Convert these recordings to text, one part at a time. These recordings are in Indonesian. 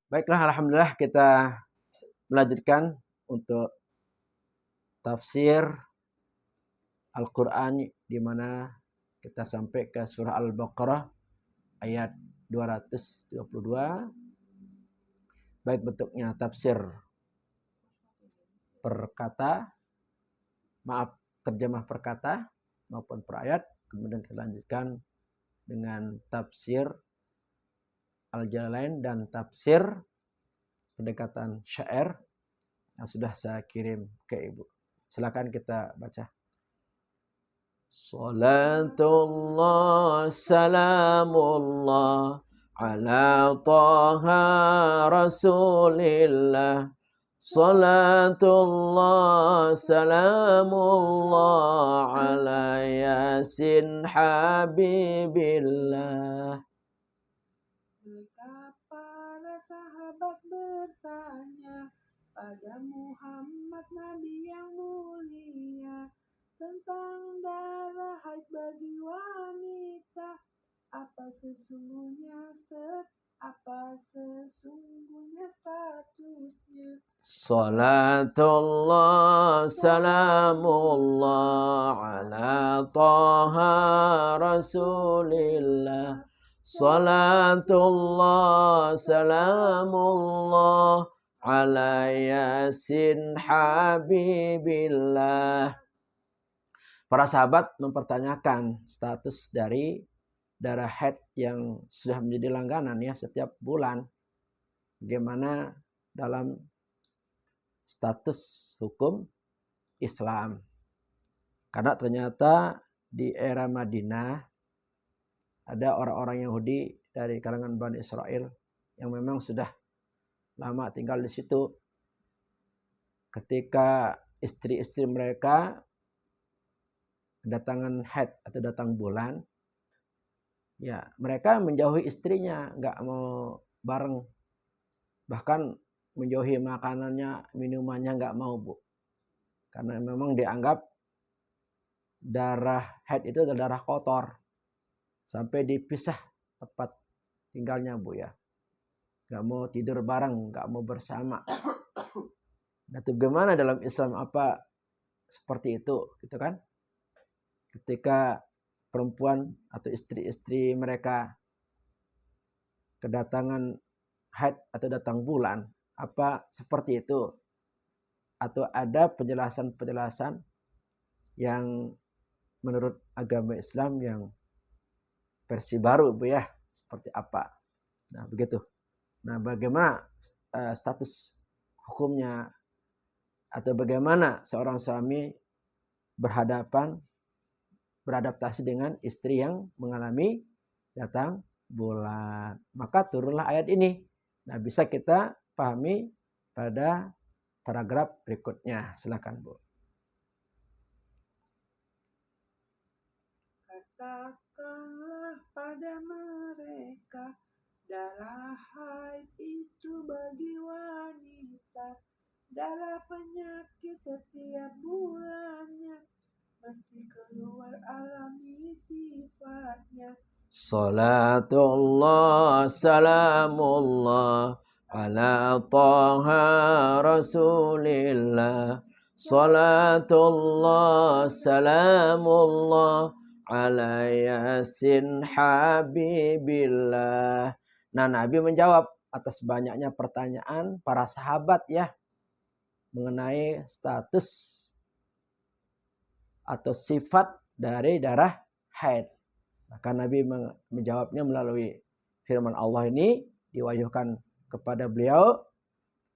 Baiklah, alhamdulillah kita melanjutkan untuk tafsir Al-Quran di mana kita sampai ke surah Al-Baqarah ayat 222. Baik bentuknya tafsir per kata, terjemah per kata maupun per ayat. Kemudian kita lanjutkan dengan tafsir Al-Jalalain dan tafsir pendekatan syair yang sudah saya kirim ke Ibu. Silakan kita baca. Salatullah salamullah ala taha rasulillah. Salatullah salamullah ala yasin habibillah. Maka para sahabat bertanya pada Muhammad Nabi yang mulia tentang darah haid bagi wanita. Apa sesungguhnya statusnya? Salatullah salamullah ala taha rasulillah. Salatullah salamullah ala yasin habibillah. Para sahabat mempertanyakan status dari darah haid yang sudah menjadi langganan ya setiap bulan. Bagaimana dalam status hukum Islam. Karena ternyata di era Madinah ada orang-orang Yahudi dari kalangan Bani Israel yang memang sudah lama tinggal di situ. Ketika istri-istri mereka kedatangan haid atau datang bulan, ya mereka menjauhi istrinya, nggak mau bareng. Bahkan menjauhi makanannya, minumannya nggak mau, Bu. Karena memang dianggap darah haid itu adalah darah kotor. Sampai dipisah tempat tinggalnya, Bu ya. Nggak mau tidur bareng, nggak mau bersama. Nah, itu gimana dalam Islam apa seperti itu, gitu kan? Ketika perempuan atau istri-istri mereka kedatangan haid atau datang bulan, apa seperti itu? Atau ada penjelasan-penjelasan yang menurut agama Islam yang versi baru, Bu ya, seperti apa? Nah, begitu. Nah, bagaimana status hukumnya atau bagaimana seorang suami beradaptasi dengan istri yang mengalami datang bulan. Maka turunlah ayat ini. Nah, bisa kita pahami pada paragraf berikutnya. Silakan, Bu. Katakanlah pada mereka, darah haid itu bagi wanita, darah penyakit setiap bulannya, mesti keluar alami sifatnya. Salatullah salamullah ala taha rasulillah. Salatullah salamullah ala yasin habibillah. Nah, Nabi menjawab atas banyaknya pertanyaan para sahabat ya mengenai status atau sifat dari darah haid. Maka Nabi menjawabnya melalui firman Allah ini diwahyukan kepada beliau.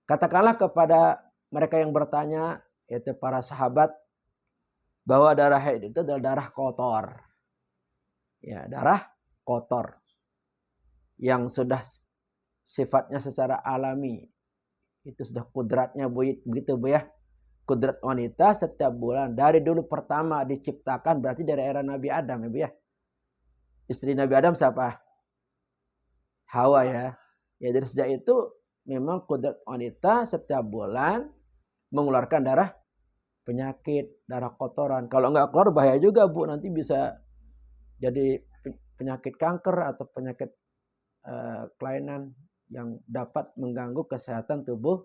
Katakanlah kepada mereka yang bertanya, yaitu para sahabat, bahwa darah haid itu adalah darah kotor. Ya, darah kotor yang sudah sifatnya secara alami. Itu sudah kudratnya begitu, Bu ya. Kudrat wanita setiap bulan dari dulu pertama diciptakan berarti dari era Nabi Adam ya, Bu ya. Istri Nabi Adam siapa? Hawa ya. Ya dari sejak itu memang kudrat wanita setiap bulan mengeluarkan darah penyakit, darah kotoran. Kalau nggak keluar bahaya juga, Bu. Nanti bisa jadi penyakit kanker atau penyakit kelainan yang dapat mengganggu kesehatan tubuh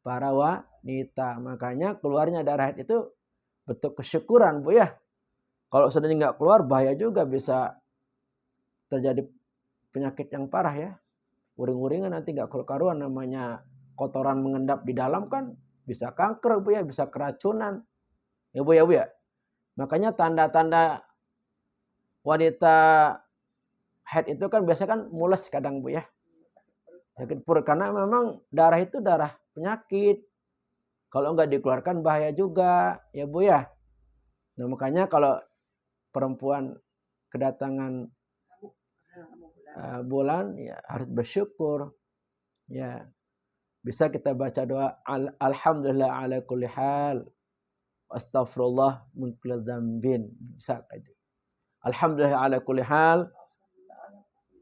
para wanita. Makanya keluarnya darah haid itu bentuk kesyukuran, Bu ya. Kalau seandainya nggak keluar, bahaya juga, bisa terjadi penyakit yang parah ya. Uring-uringan nanti nggak karuan, namanya kotoran mengendap di dalam kan bisa kanker, Bu ya, bisa keracunan. Ya Bu ya, Bu ya. Makanya tanda-tanda wanita haid itu kan biasa kan mules kadang, Bu ya. Sakit perut, karena memang darah itu darah penyakit. Kalau nggak dikeluarkan bahaya juga, ya Bu ya. Nah makanya kalau perempuan kedatangan bulan ya harus bersyukur. Ya, bisa kita baca doa alhamdulillah ala kulli hal, astaghfirullah min kulli dzambin. Bisa gitu. Alhamdulillah ala kulli hal,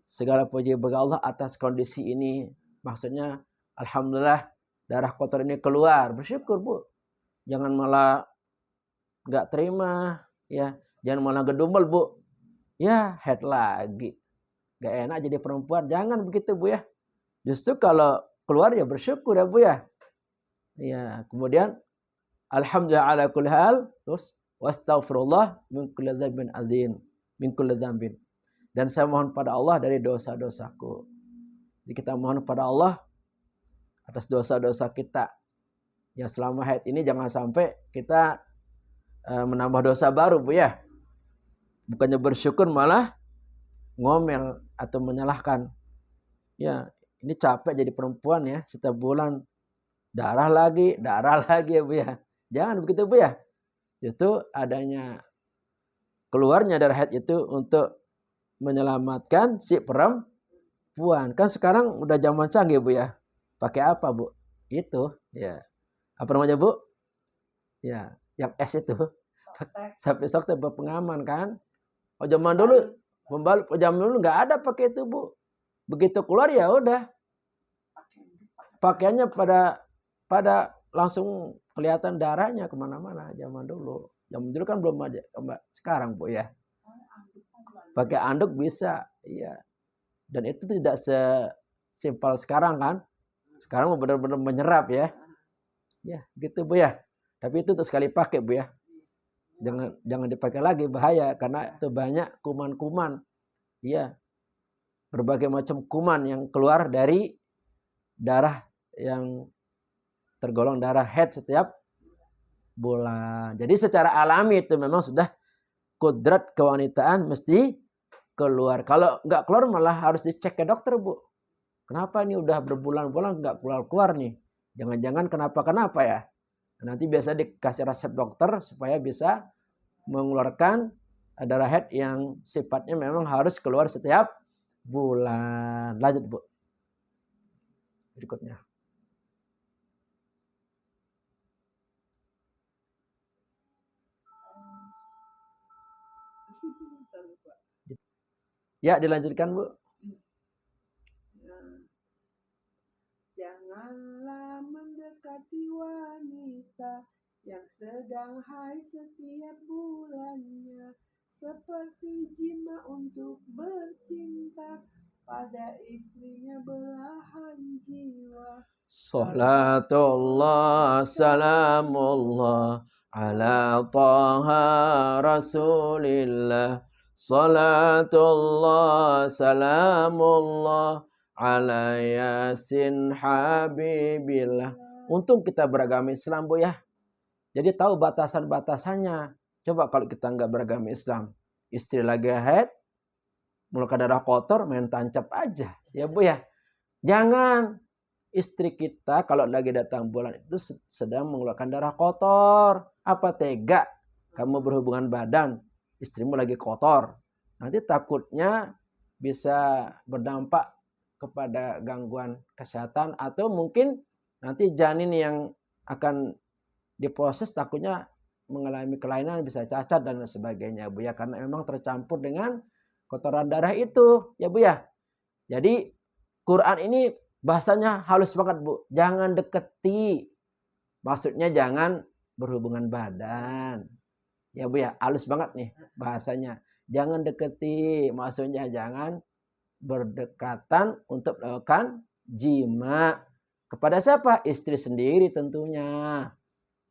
segala puji bagi Allah atas kondisi ini. Maksudnya alhamdulillah darah kotor ini keluar, bersyukur Bu. Jangan malah nggak terima, ya. Jangan malah gedumel, Bu. Ya, head lagi. Gak enak jadi perempuan. Jangan begitu, Bu ya. Justru kalau keluar ya bersyukur ya, Bu ya. Ya, kemudian alhamdulillah ala kulli hal, terus wastaghfirullah min kulli dzambin adzim, min kulli dzambin. Dan saya mohon pada Allah dari dosa-dosaku. Jadi kita mohon pada Allah atas dosa-dosa kita. Ya selama haid ini jangan sampai kita menambah dosa baru, Bu ya. Bukannya bersyukur malah ngomel atau menyalahkan. Ya, ini capek jadi perempuan ya, setiap bulan darah lagi ya, Bu ya. Jangan begitu, Bu ya. Justru adanya keluarnya darah haid itu untuk menyelamatkan si perempuan. Kan sekarang udah zaman canggih, Bu ya. Pakai apa, Bu? Itu, ya. Apa namanya, Bu? Ya, yang es itu. Sampai sok pengaman kan. Oh zaman dulu nggak ada pakai itu, Bu. Begitu keluar ya udah pakaiannya pada langsung kelihatan darahnya kemana-mana. Zaman dulu kan belum ada. Sekarang, Bu ya, pakai anduk bisa, iya. Dan itu tidak sesimpel sekarang kan. Sekarang benar-benar menyerap ya. Ya gitu, Bu ya. Tapi itu untuk sekali pakai, Bu ya. Jangan dipakai lagi, bahaya, karena itu banyak kuman-kuman. Iya. Berbagai macam kuman yang keluar dari darah yang tergolong darah haid setiap bulan. Jadi secara alami itu memang sudah kodrat kewanitaan mesti keluar. Kalau nggak keluar malah harus dicek ke dokter, Bu. Kenapa ini udah berbulan-bulan nggak keluar nih? Jangan-jangan kenapa ya? Nanti biasa dikasih resep dokter supaya bisa mengeluarkan darah haid yang sifatnya memang harus keluar setiap bulan. Lanjut, Bu. Berikutnya. Ya, dilanjutkan, Bu. Janganlah mendekati wanita yang sedang haid setiap bulannya, seperti jima untuk bercinta pada istrinya belahan jiwa. Salatullah salamullah ala taha rasulillah. Salatullah salamullah ala yasin habibillah. Untung kita beragama Islam, Bu ya. Jadi tahu batasan-batasannya. Coba kalau kita nggak beragama Islam, istri lagi haid, mengeluarkan darah kotor, main tancap aja, ya Bu ya. Jangan. Istri kita kalau lagi datang bulan itu sedang mengeluarkan darah kotor. Apa tega kamu berhubungan badan, istrimu lagi kotor. Nanti takutnya bisa berdampak kepada gangguan kesehatan, atau mungkin nanti janin yang akan diproses takutnya mengalami kelainan, bisa cacat dan sebagainya, Bu ya, karena memang tercampur dengan kotoran darah itu, ya Bu ya. Jadi Quran ini bahasanya halus banget, Bu. Jangan deketi. Maksudnya jangan berhubungan badan. Ya Bu ya, halus banget nih bahasanya. Jangan deketi. Maksudnya jangan berdekatan untuk melakukan jima. Kepada siapa? Istri sendiri tentunya.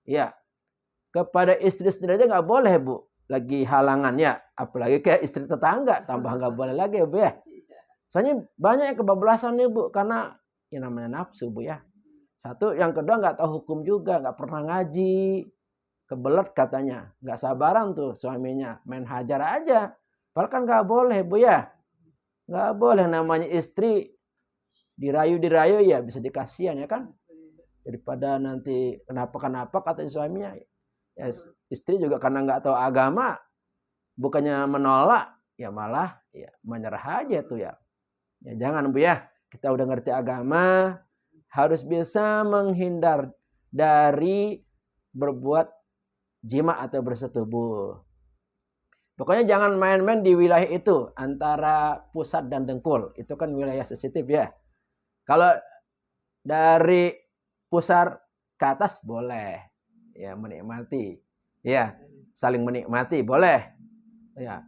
Ya, kepada istri sendiri aja nggak boleh, Bu. Lagi halangan ya, apalagi kayak istri tetangga, tambah nggak boleh lagi ya, Bu ya. Soalnya banyak yang kebablasan nih, Bu, karena yang namanya nafsu, Bu ya. Satu, yang kedua nggak tahu hukum juga, nggak pernah ngaji, kebelet katanya, nggak sabaran tuh suaminya, main hajar aja. Padahal kan nggak boleh, Bu ya. Nggak boleh, namanya istri dirayu-dirayu ya bisa dikasihan ya kan. Daripada nanti kenapa-kenapa kata suaminya. Ya, istri juga karena nggak tahu agama, bukannya menolak, ya malah ya menyerah aja tuh ya. Ya jangan, Bu ya. Kita udah ngerti agama, harus bisa menghindar dari berbuat jima atau bersetubuh. Pokoknya jangan main-main di wilayah itu antara pusat dan dengkul. Itu kan wilayah sensitif ya. Kalau dari pusar ke atas boleh, ya menikmati, ya saling menikmati boleh, ya.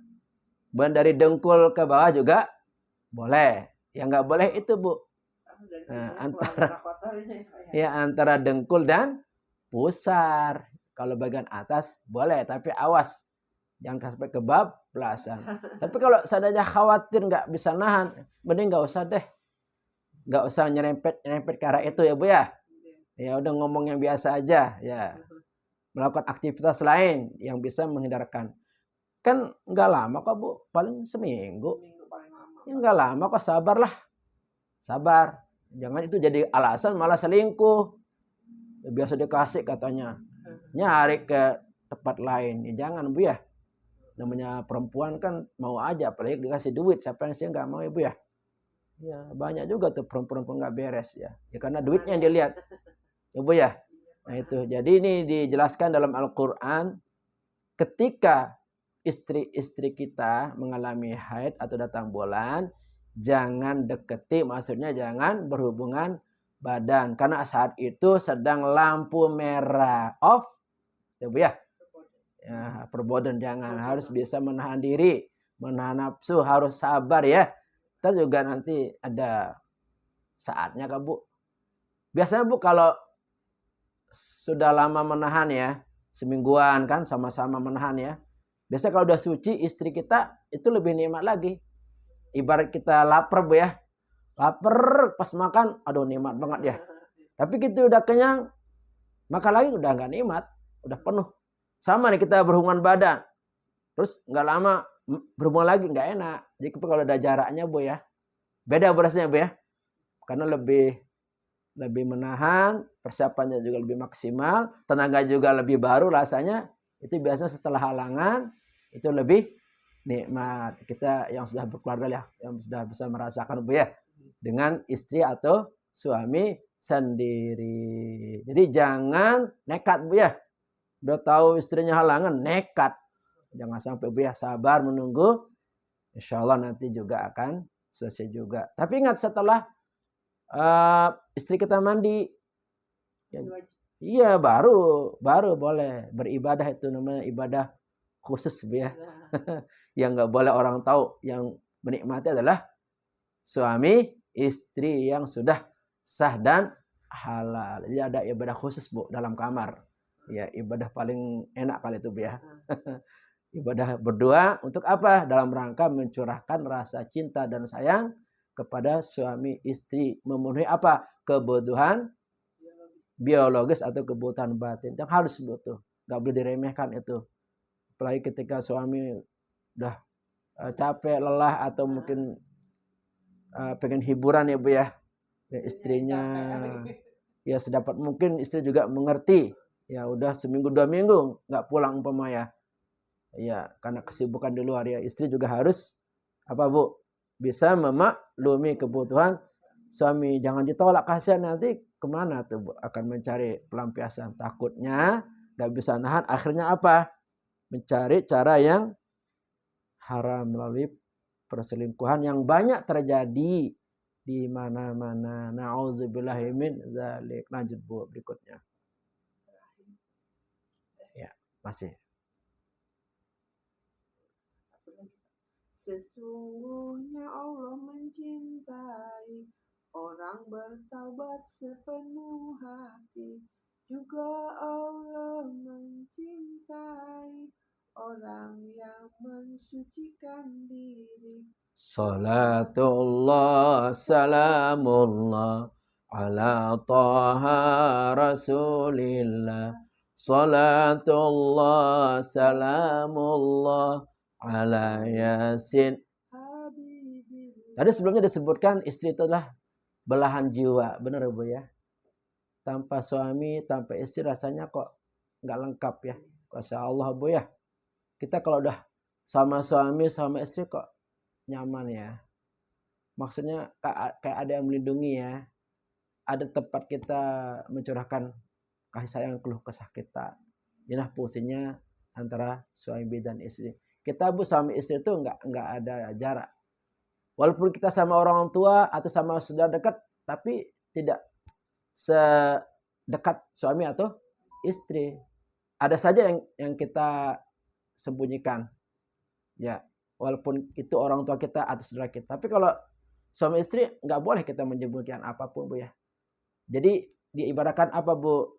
Dan dari dengkul ke bawah juga boleh. Yang nggak boleh itu, Bu, antara dengkul dan pusar. Kalau bagian atas boleh, tapi awas jangan sampai kebablasan. Tapi kalau seandainya khawatir nggak bisa nahan, mending nggak usah deh. Nggak usah nyerempet ke arah itu ya, Bu ya. Ya udah ngomong yang biasa aja ya. Melakukan aktivitas lain yang bisa menghindarkan. Kan nggak lama kok, Bu. Paling seminggu. Ya nggak lama kok, sabarlah. Sabar. Jangan itu jadi alasan malah selingkuh. Ya, biasa dikasih katanya. Nyari ke tempat lain. Ya jangan, Bu ya. Namanya perempuan kan mau aja, apalagi dikasih duit. Siapa yang sih nggak mau ya, Bu ya. Ya banyak juga tuh perempuan nggak beres ya. Ya karena duitnya yang dilihat. Ya, Bu ya. Nah itu. Jadi ini dijelaskan dalam Al-Quran, ketika istri-istri kita mengalami haid atau datang bulan, jangan deketi, maksudnya jangan berhubungan badan. Karena saat itu sedang lampu merah. Off. Ya, Bu ya. Ya, perbodan jangan. Harus bisa menahan diri. Menahan nafsu. Harus sabar ya. Kita juga nanti ada saatnya kan, Bu. Biasanya, Bu, kalau sudah lama menahan ya, semingguan kan sama-sama menahan ya. Biasa kalau udah suci istri kita itu lebih nikmat lagi. Ibarat kita lapar, Bu ya. Lapar pas makan, aduh nikmat banget ya. Tapi kita udah kenyang, makan lagi udah nggak nikmat, udah penuh. Sama nih kita berhubungan badan. Terus nggak lama berhubungan lagi nggak enak. Jadi kalau ada jaraknya, Bu ya. Beda berasnya, Bu ya. Karena lebih menahan, persiapannya juga lebih maksimal, tenaga juga lebih baru rasanya. Itu biasanya setelah halangan itu lebih nikmat. Kita yang sudah berkeluarga ya, yang sudah bisa merasakan, Bu ya, dengan istri atau suami sendiri. Jadi jangan nekat, Bu ya. Udah tahu istrinya halangan, nekat. Jangan sampai, Bu ya, sabar menunggu. Insya Allah nanti juga akan selesai juga. Tapi ingat setelah istri kita mandi, ya, iya baru boleh beribadah. Itu namanya ibadah khusus, Bu ya. Yang nggak boleh orang tahu. Yang menikmati adalah suami istri yang sudah sah dan halal. Jadi ada ibadah khusus, Bu, dalam kamar. Ya, ibadah paling enak kali itu, Bu ya. Ibadah berdua untuk apa? Dalam rangka mencurahkan rasa cinta dan sayang kepada suami istri, memenuhi apa? Kebutuhan biologis atau kebutuhan batin yang harus butuh. Gak boleh diremehkan itu. Apalagi ketika suami udah capek, lelah, atau mungkin pengen hiburan ya, Bu ya. Dan istrinya ya sedapat mungkin istri juga mengerti. Ya udah seminggu 2 minggu nggak pulang umpama ya. Ya karena kesibukan di luar ya. Istri juga harus apa, Bu? Bisa memaklumi kebutuhan suami. Jangan ditolak, kasihan nanti kemana tuh, Bu? Akan mencari pelampiasan. Takutnya nggak bisa nahan. Akhirnya apa? Mencari cara yang haram melalui perselingkuhan yang banyak terjadi di mana-mana. Na'udzubillahi min dzalik. Lanjut, Bu, berikutnya. Ya, masih. Sesungguhnya Allah mencintai orang bertaubat sepenuh hati. Juga Allah mencintai orang yang mensucikan diri. Salatullah salamullah ala taha rasulillah. Salatullah salamullah ala yasin. Habibillah. Tadi sebelumnya disebutkan istri itu adalah belahan jiwa. Benar Bu ya? Tanpa suami, tanpa istri rasanya kok nggak lengkap ya. Masya Allah Bu ya. Kita kalau udah sama suami, sama istri kok nyaman ya. Maksudnya kayak ada yang melindungi ya. Ada tempat kita mencurahkan kasih sayang, keluh kesah kita. Inilah fungsinya antara suami dan istri. Kita Bu suami istri itu nggak ada jarak. Walaupun kita sama orang tua atau sama saudara dekat, tapi tidak sedekat suami atau istri. Ada saja yang kita sembunyikan. Ya, walaupun itu orang tua kita atau saudara kita. Tapi kalau suami istri nggak boleh kita menyembunyikan apapun Bu ya. Jadi diibaratkan apa Bu?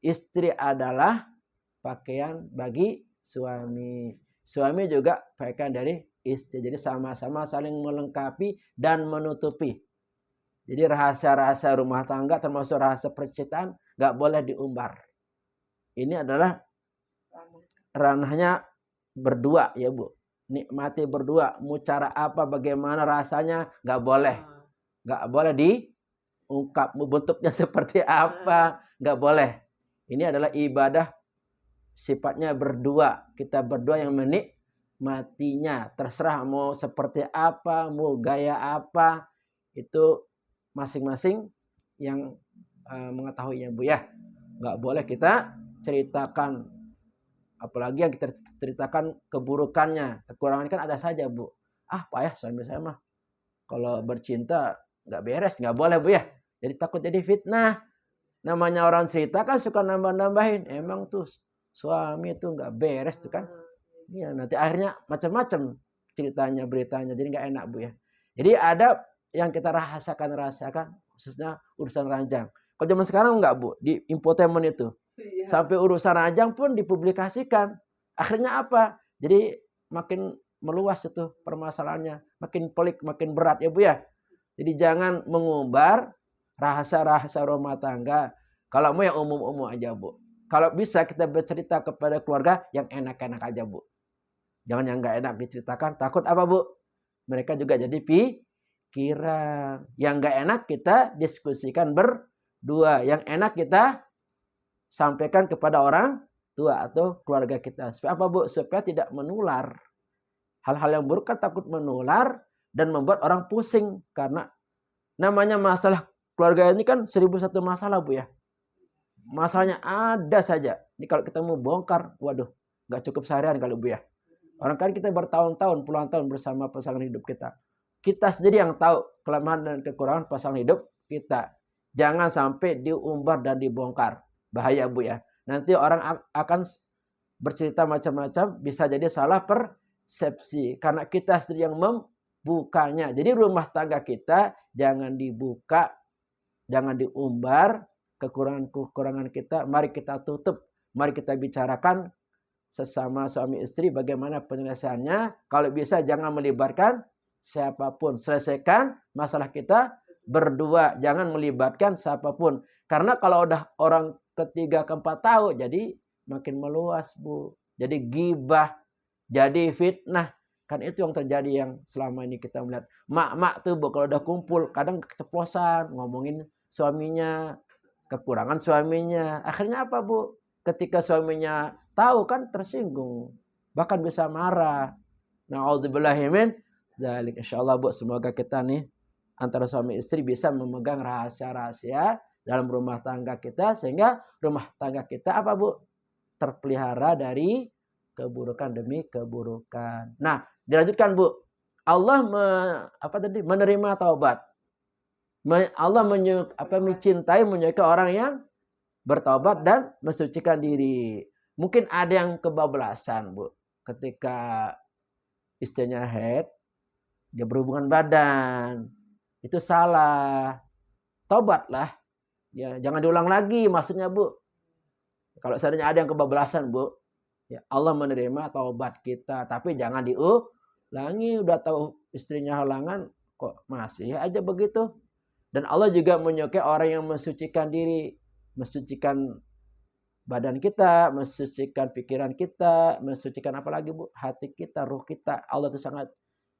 Istri adalah pakaian bagi suami. Suami juga pakaian dari istri. Jadi sama-sama saling melengkapi dan menutupi. Jadi rahasia-rahasia rumah tangga termasuk rahasia percintaan nggak boleh diumbar. Ini adalah ranahnya berdua ya Bu. Nikmati berdua. Mau cara apa, bagaimana rasanya nggak boleh. Nggak boleh diungkap. Bentuknya seperti apa nggak boleh. Ini adalah ibadah sifatnya berdua. Kita berdua yang menikmatinya. Terserah mau seperti apa, mau gaya apa. Itu masing-masing yang mengetahuinya Bu ya. Nggak boleh kita ceritakan. Apalagi yang kita ceritakan keburukannya. Kekurangan kan ada saja Bu. Payah suami saya mah. Kalau bercinta nggak beres. Nggak boleh Bu ya. Jadi takut jadi fitnah. Namanya orang cerita kan suka nambah-nambahin. Emang tuh suami itu nggak beres tuh kan. Iya, nanti akhirnya macam-macam ceritanya, beritanya. Jadi nggak enak Bu ya. Jadi ada yang kita rasakan khususnya urusan ranjang. Kalau zaman sekarang nggak Bu, di infotainment itu. Sampai urusan ranjang pun dipublikasikan. Akhirnya apa? Jadi makin meluas itu permasalahannya. Makin pelik, makin berat ya Bu ya. Jadi jangan mengumbar rahasia-rahasia rumah tangga. Kalau mau yang umum-umum aja Bu. Kalau bisa kita bercerita kepada keluarga yang enak-enak aja Bu. Jangan yang nggak enak diceritakan. Takut apa Bu? Mereka juga jadi pikiran. Yang nggak enak kita diskusikan berdua. Yang enak kita sampaikan kepada orang tua atau keluarga kita. Supaya apa Bu? Supaya tidak menular. Hal-hal yang buruk kan takut menular dan membuat orang pusing. Karena namanya masalah keluarga ini kan 1001 masalah Bu ya. Masalahnya ada saja. Ini kalau kita mau bongkar, waduh, nggak cukup seharian kalau Bu ya. Orang kan kita bertahun-tahun, puluhan tahun bersama pasangan hidup kita. Kita sendiri yang tahu kelemahan dan kekurangan pasangan hidup kita. Jangan sampai diumbar dan dibongkar. Bahaya Bu ya. Nanti orang akan bercerita macam-macam, bisa jadi salah persepsi. Karena kita sendiri yang membukanya. Jadi rumah tangga kita jangan dibuka, jangan diumbar. Kekurangan-kekurangan kita, mari kita tutup. Mari kita bicarakan sesama suami istri bagaimana penyelesaiannya. Kalau bisa jangan melibatkan siapapun. Selesaikan masalah kita berdua. Jangan melibatkan siapapun. Karena kalau udah orang ketiga, keempat tahu, jadi makin meluas Bu. Jadi gibah, jadi fitnah. Kan itu yang terjadi yang selama ini kita melihat. Mak-mak tuh Bu kalau udah kumpul kadang keceplosan ngomongin suaminya, kekurangan suaminya. Akhirnya apa Bu? Ketika suaminya tahu kan tersinggung. Bahkan bisa marah. Na'udzubillahi min dzalik. Insyaallah Bu, semoga kita nih antara suami istri bisa memegang rahasia-rahasia dalam rumah tangga kita. Sehingga rumah tangga kita apa Bu? Terpelihara dari keburukan demi keburukan. Nah, dilanjutkan Bu. Allah menerima taubat. Allah mencintai, menyukai orang yang bertaubat dan mensucikan diri. Mungkin ada yang kebablasan Bu. Ketika istrinya haid, dia berhubungan badan. Itu salah. Tobatlah. Ya, jangan diulang lagi maksudnya, Bu. Kalau seandainya ada yang kebablasan, Bu, ya Allah menerima taubat kita, tapi jangan diulangi. Udah tahu istrinya halangan, kok masih aja begitu. Dan Allah juga menyukai orang yang mensucikan diri, mensucikan badan kita, mensucikan pikiran kita, mensucikan apa lagi, Bu? Hati kita, ruh kita. Allah itu sangat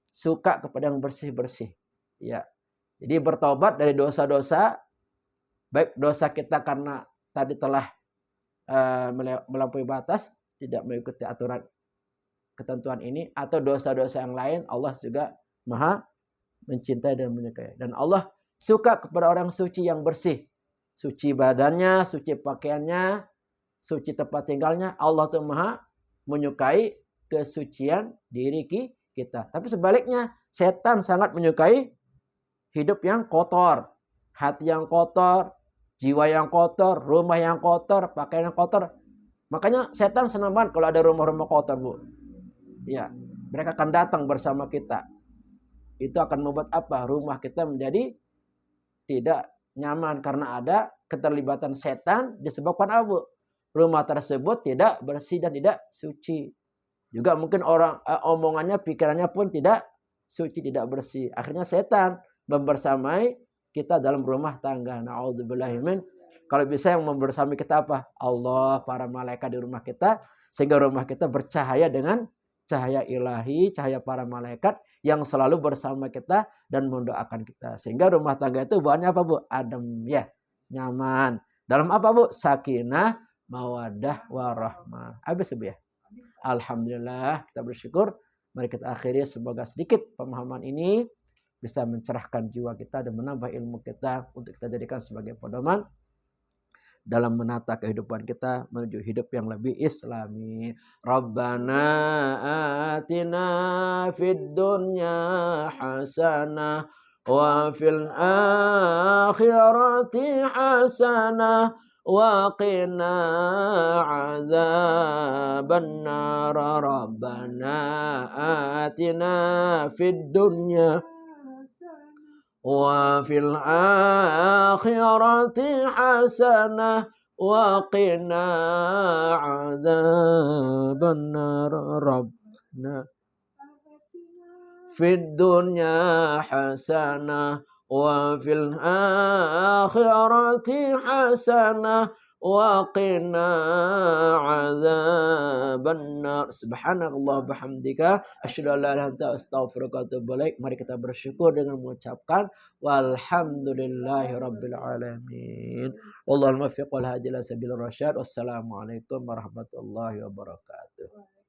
suka kepada yang bersih-bersih. Ya. Jadi bertobat dari dosa-dosa, baik dosa kita karena tadi telah melampaui batas, tidak mengikuti aturan ketentuan ini, atau dosa-dosa yang lain, Allah juga maha mencintai dan menyukai. Dan Allah suka kepada orang suci yang bersih. Suci badannya, suci pakaiannya, suci tempat tinggalnya. Allah tuh maha menyukai kesucian diri kita. Tapi sebaliknya, setan sangat menyukai hidup yang kotor, hati yang kotor, jiwa yang kotor, rumah yang kotor, pakaian yang kotor. Makanya setan senang banget kalau ada rumah-rumah kotor, Bu. Ya, mereka akan datang bersama kita. Itu akan membuat apa? Rumah kita menjadi tidak nyaman karena ada keterlibatan setan disebabkan apa? Rumah tersebut tidak bersih dan tidak suci. Juga mungkin orang omongannya, pikirannya pun tidak suci, tidak bersih. Akhirnya setan membersamai kita dalam rumah tangga. Na'udzubillahi min. Kalau bisa yang membersamai kita apa? Allah, para malaikat di rumah kita. Sehingga rumah kita bercahaya dengan cahaya ilahi, cahaya para malaikat yang selalu bersama kita dan mendoakan kita. Sehingga rumah tangga itu bahannya apa, Bu? Adem, ya, nyaman. Dalam apa, Bu? Sakinah, mawadah, warahmah. Habis, Bu, ya. Alhamdulillah, kita bersyukur. Mari kita akhiri, semoga sedikit pemahaman ini bisa mencerahkan jiwa kita dan menambah ilmu kita untuk kita jadikan sebagai pedoman dalam menata kehidupan kita menuju hidup yang lebih islami. Rabbana atina fid dunya hasanah wa fil akhirati hasanah wa qina azabannar. Rabbana atina fid dunya wa fil akhirati hasanah wa qina adzabannar. Rabbana fid dunya hasanah wa fil akhirati hasanah wa qina adzabannar. Subhanallah bihamdika asyhadu an la ilaha illa anta astaghfiruka wa atubu ilaik. Mari kita bersyukur dengan mengucapkan walhamdulillahi rabbil alamin. Wallahul muwaffiq wal hadi ila sabilir rasyad. Wassalamualaikum warahmatullahi wabarakatuh.